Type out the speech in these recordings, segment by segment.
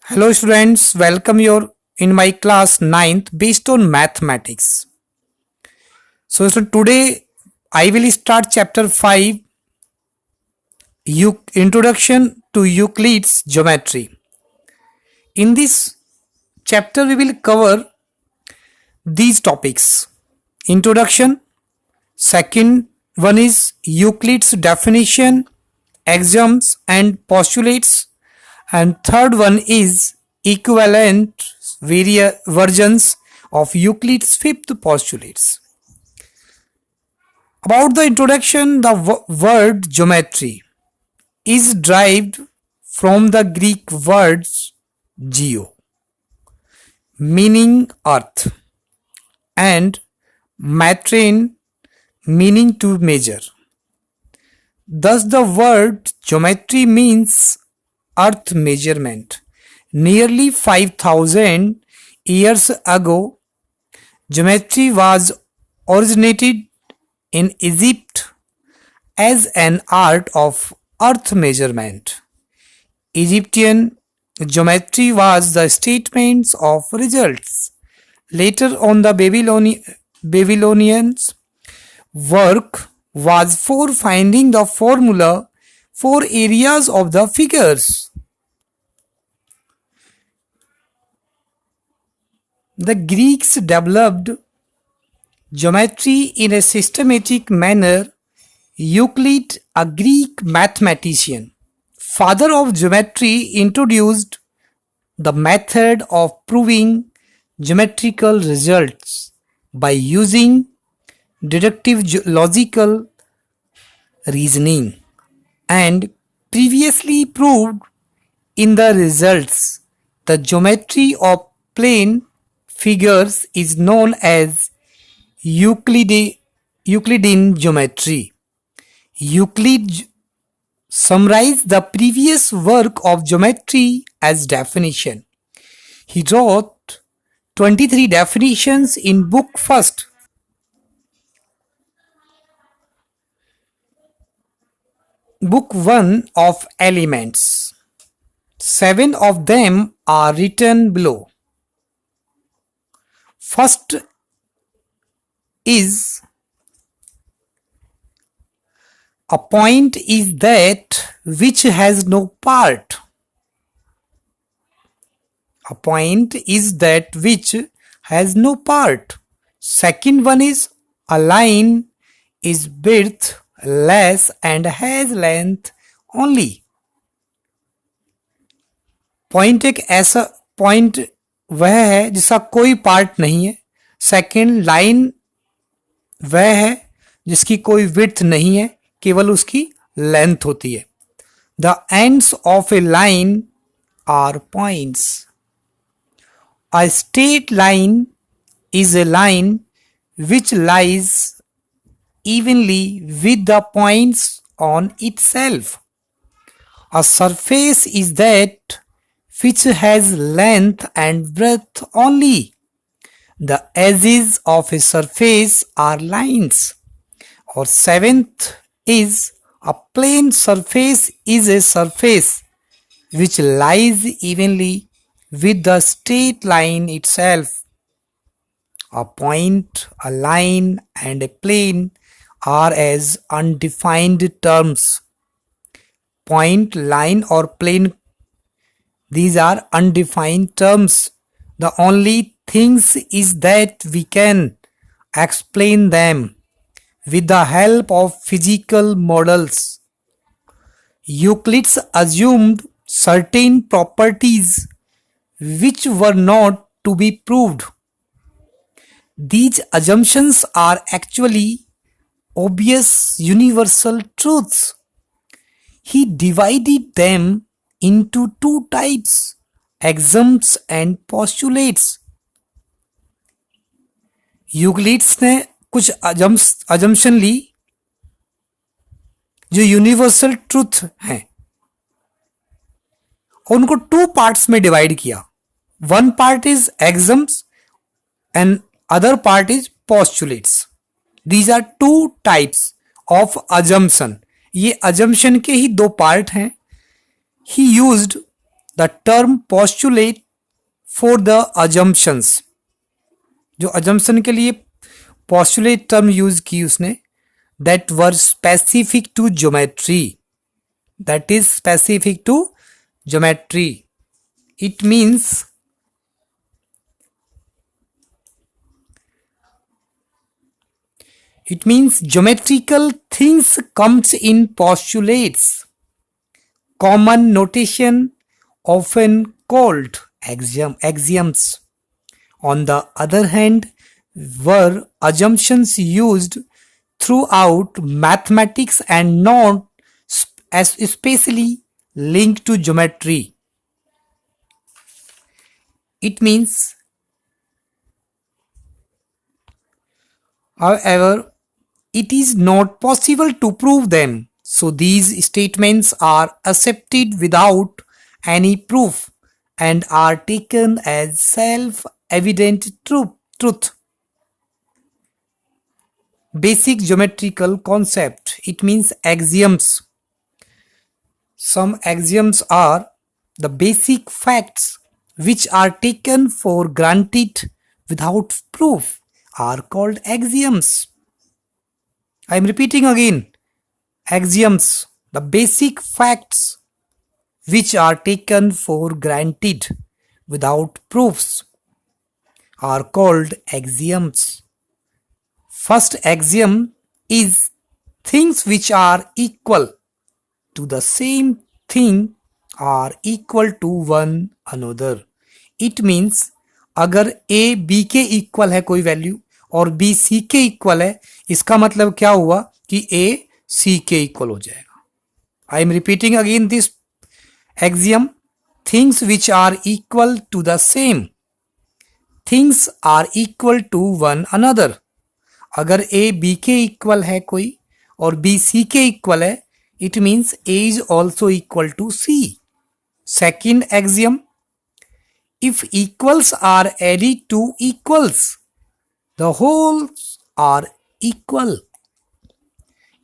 Hello students, welcome you in my class ninth based on mathematics. So today I will start chapter 5 Introduction to Euclid's Geometry. In this chapter we will cover these topics. Introduction, second one is Euclid's definition, axioms and postulates, and third one is equivalent versions of Euclid's fifth postulates. About the introduction, the word geometry is derived from the Greek words geo, meaning earth, and metrein, meaning to measure. Thus, the word geometry means earth measurement. Nearly 5,000 years ago, geometry was originated in Egypt as an art of earth measurement. Egyptian geometry was the statements of results. Later on, the Babylonians' work was for finding the formula for areas of the figures. The Greeks developed geometry in a systematic manner. Euclid, a Greek mathematician, father of geometry, introduced the method of proving geometrical results by using deductive logical reasoning, and previously proved in the results the geometry of plane figures is known as Euclidean geometry. Euclid summarized the previous work of geometry as definition. He wrote 23 definitions in book first. Book 1 of Elements. 7 of them are written below. First is a point is that which has no part. A point is that which has no part. Second one is a line is width less and has length only. Point एक ऐसा point वह है जिसका कोई part नहीं है. Second, line वह है जिसकी कोई विड्थ नहीं है, केवल उसकी लेंथ होती है. The ends of a line are points. A straight line is a line which lies evenly with the points on itself. A surface is that which has length and breadth only. The edges of a surface are lines. Or seventh is a plane surface is a surface which lies evenly with the straight line itself. A point, a line, and a plane are as undefined terms. Point, line, or plane, these are undefined terms. The only things is that we can explain them with the help of physical models. Euclid assumed certain properties which were not to be proved. These assumptions are actually obvious universal truths. He divided them into two types, axioms and postulates. Euclid's ने कुछ assumption ली जो universal truth हैं और उनको two parts में divide किया. One part is axioms and other part is postulates. These are two types of assumption. ये assumption के ही दो पार्ट हैं. He used the term postulate for the assumptions, जो अजम्पशन के लिए पोस्टुलेट टर्म यूज की उसने, that were specific to geometry, that is specific to geometry. It means geometrical things comes in postulates, common notation often called axioms. On the other hand, were assumptions used throughout mathematics and not as especially linked to geometry. It means, however, it is not possible to prove them, so these statements are accepted without any proof and are taken as self-evident truth. Basic geometrical concept, it means axioms. Some axioms are the basic facts which are taken for granted without proof are called axioms. I am repeating again. Axioms, the basic facts which are taken for granted without proofs are called axioms. First axiom is things which are equal to the same thing are equal to one another. It means अगर a b के equal है कोई value और b c के equal है, इसका मतलब क्या हुआ कि a c के इक्वल हो जाएगा. I am repeating again this axiom. Things which are equal to the same things are equal to one another. अगर a b के इक्वल है कोई और b c के इक्वल है, it means a is also equal to c. Second axiom, if equals are added to equals, the wholes are equal.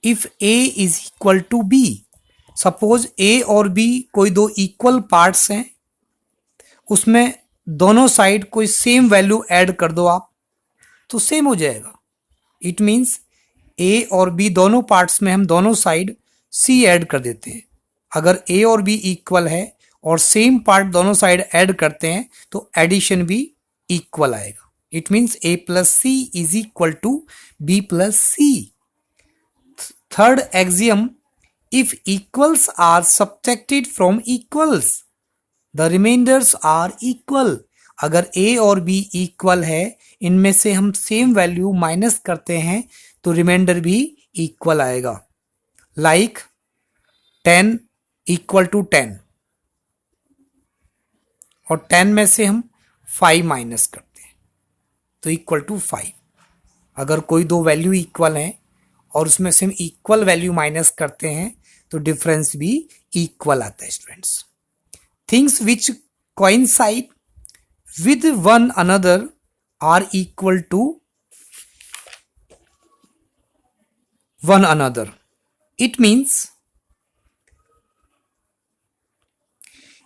If a is equal to b, suppose a और b कोई दो equal parts हैं, उसमें दोनों side कोई same value add कर दो आप, तो सेम हो जाएगा. इट मीन्स a और b दोनों पार्ट्स में हम दोनों साइड c ऐड कर देते हैं. अगर a और b इक्वल है और सेम पार्ट दोनों साइड ऐड करते हैं तो एडिशन भी इक्वल आएगा. It means a plus c is equal to b plus c. Third axiom, if equals are subtracted from equals, the remainders are equal. अगर a और b इक्वल है, इनमें से हम सेम वैल्यू माइनस करते हैं तो रिमाइंडर भी इक्वल आएगा. लाइक 10 इक्वल टू 10 और 10 में से हम 5 माइनस करते हैं तो इक्वल टू 5. अगर कोई दो वैल्यू इक्वल हैं और उसमें से हम इक्वल वैल्यू माइनस करते हैं तो डिफरेंस भी इक्वल आता है. Students, things which coincide with one another are equal to one another. It means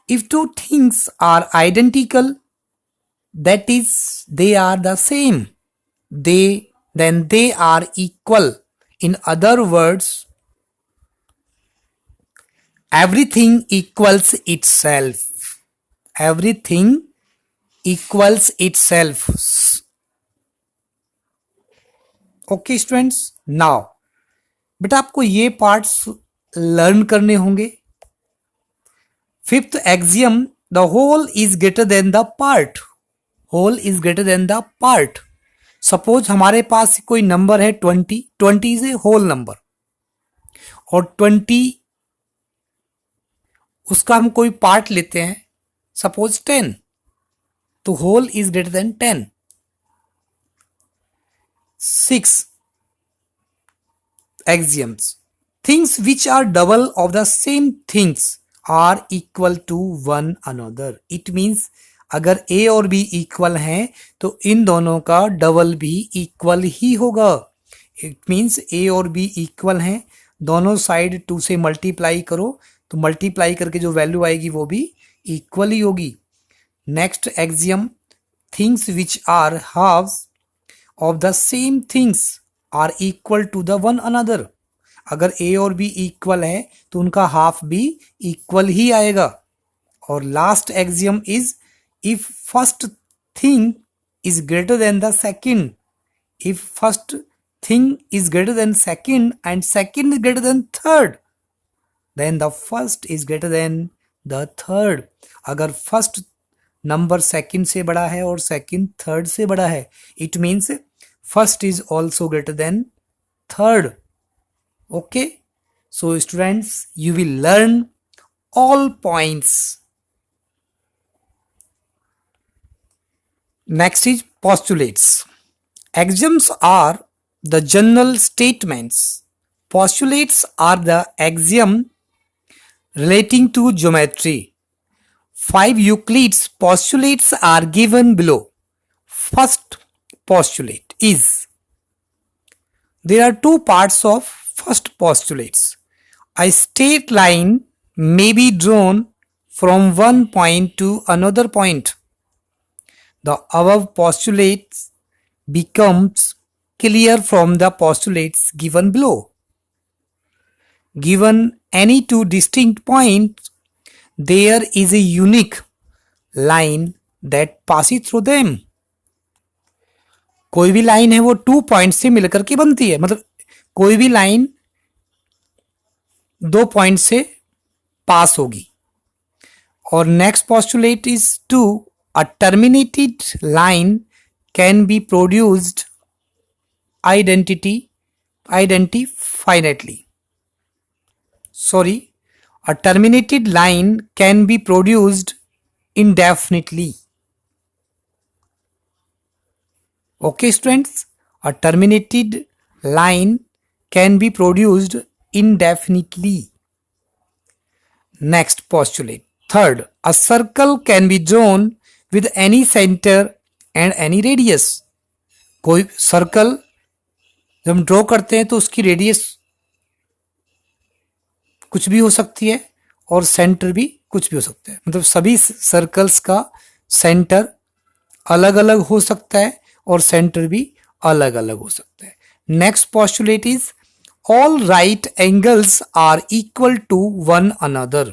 if two things are identical, that is they are the same, then they are equal. In other words, everything equals itself. Everything equals itself. Okay students, now बेटा आपको ये parts learn करने होंगे. Fifth axiom, the whole is greater than the part. Whole is greater than the part. Suppose हमारे पास कोई number है 20. 20 is a whole number और 20 उसका हम कोई पार्ट लेते हैं, सपोज 10, तो whole is greater than 10. 6 axioms, things which are double of the same things are equal to one another. It means अगर a और b इक्वल हैं तो इन दोनों का डबल भी इक्वल ही होगा. इट मीन्स a और b इक्वल हैं, दोनों साइड 2 से मल्टीप्लाई करो तो मल्टीप्लाई करके जो वैल्यू आएगी वो भी इक्वल ही होगी। Next axiom, things which are halves of the same things are equal to the one another. अगर ए और बी इक्वल है तो उनका हाफ भी इक्वल ही आएगा। और last axiom is, if first thing is greater than the second, if first thing is greater than second and second is greater than third, then the first is greater than the third. अगर first number second से बड़ा है और second third से बड़ा है, it means first is also greater than third. Okay, so students, you will learn all points. Next is postulates. Axioms are the general statements. Postulates are the axiom relating to geometry. 5 Euclid's postulates are given below. First postulate is, there are two parts of first postulates. A straight line may be drawn from one point to another point. The above postulates becomes clear from the postulates given below. Given any two distinct points, there is a unique line that passes through them. कोई भी line है वो 2 point से मिलकर के बनती है, मतलब कोई भी लाइन 2 पॉइंट से पास होगी। और next postulate is 2, a terminated line can be produced finitely. A terminated line can be produced indefinitely. Okay students, a terminated line can be produced indefinitely. Next postulate, third, a circle can be drawn with any center and any radius. कोई circle जब हम draw करते हैं तो उसकी radius कुछ भी हो सकती है और सेंटर भी कुछ भी हो सकता है, मतलब सभी सर्कल्स का सेंटर अलग अलग हो सकता है और सेंटर भी अलग अलग हो सकता है। Next postulate is, all right angles are equal to one another.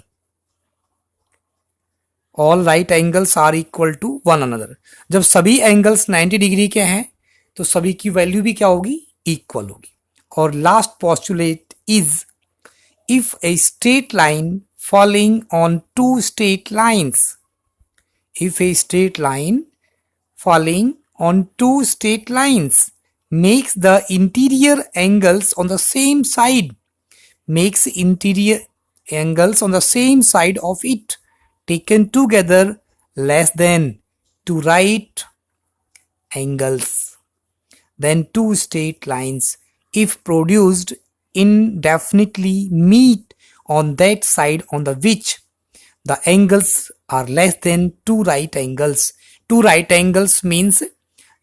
All right angles are equal to one another. जब सभी एंगल्स 90 डिग्री के हैं तो सभी की वैल्यू भी क्या होगी, इक्वल होगी। और last postulate is, if a straight line falling on two straight lines, if a straight line falling on two straight lines makes the interior angles on the same side, makes interior angles on the same side of it taken together less than 2 right angles, then two straight lines, if produced indefinitely, meet on that side on the which the angles are less than 2 right angles. 2 right angles means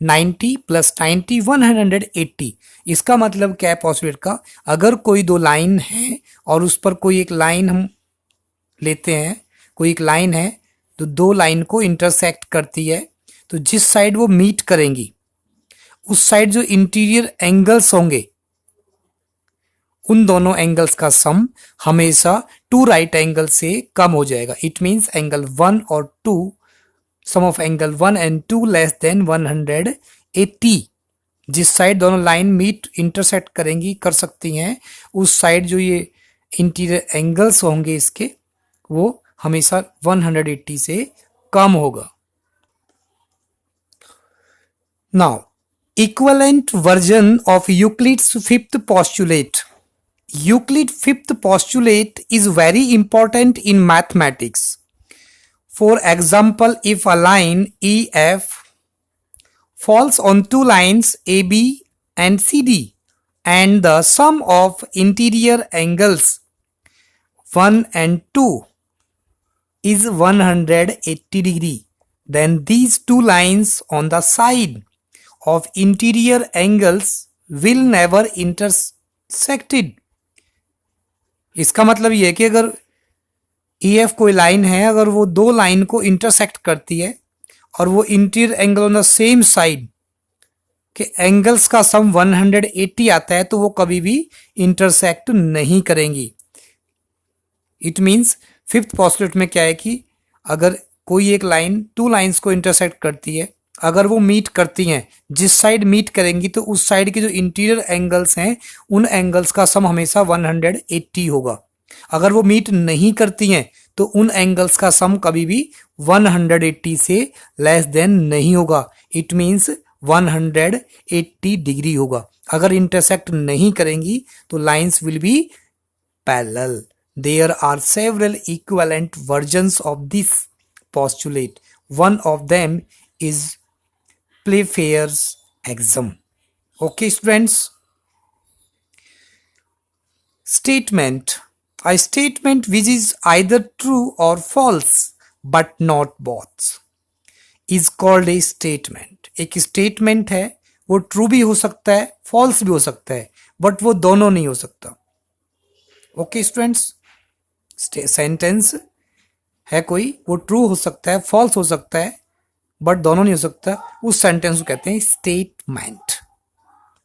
90 plus 90 180। इसका मतलब क्या है postulate का, अगर कोई दो line है और उस पर कोई एक लाइन हम लेते हैं, कोई एक लाइन है तो दो लाइन को इंटरसेक्ट करती है, तो जिस साइड वो मीट करेंगी उस साइड जो इंटीरियर एंगल्स होंगे उन दोनों एंगल्स का सम हमेशा 2 राइट एंगल से कम हो जाएगा। इट मीन्स एंगल 1 और 2, sum of angle 1 and 2 less than 180। जिस साइड दोनों लाइन मीट इंटरसेक्ट करेंगी कर सकती हैं, उस साइड जो ये इंटीरियर एंगल्स होंगे इसके वो हमेशा 180 से कम होगा। Now equivalent version of Euclid's fifth postulate. Euclid's fifth postulate is very important in mathematics. For example, if a line EF falls on two lines AB and CD and the sum of interior angles 1 and 2 is 180 degree, then these two lines on the side of interior angles will never intersect it. इसका मतलब ये है कि अगर EF कोई line है, अगर वो दो लाइन को इंटरसेक्ट करती है और वो interior angle on the same side के एंगल्स का सम 180 आता है, तो वो कभी भी इंटरसेक्ट नहीं करेंगी। इट मीन्स फिफ्थ पॉस्टुलेट में क्या है कि अगर कोई एक लाइन टू लाइंस को इंटरसेक्ट करती है, अगर वो मीट करती हैं, जिस साइड मीट करेंगी तो उस साइड के जो इंटीरियर एंगल्स हैं उन एंगल्स का सम हमेशा 180 होगा। अगर वो मीट नहीं करती हैं तो उन एंगल्स का सम कभी भी 180 से लेस देन नहीं होगा। इट मीन्स 180 डिग्री होगा। अगर इंटरसेक्ट नहीं करेंगी तो lines will be parallel. There are several equivalent versions of this postulate. One of them is Playfair's axiom. Okay, students. Statement. A statement which is either true or false but not both is called a statement. एक statement है, वो true भी हो सकता है, false भी हो सकता है, but वो दोनों नहीं हो सकता। Okay, students. सेंटेंस है कोई, वो ट्रू हो सकता है, फॉल्स हो सकता है, बट दोनों नहीं हो सकता, उस सेंटेंस को कहते हैं स्टेटमेंट।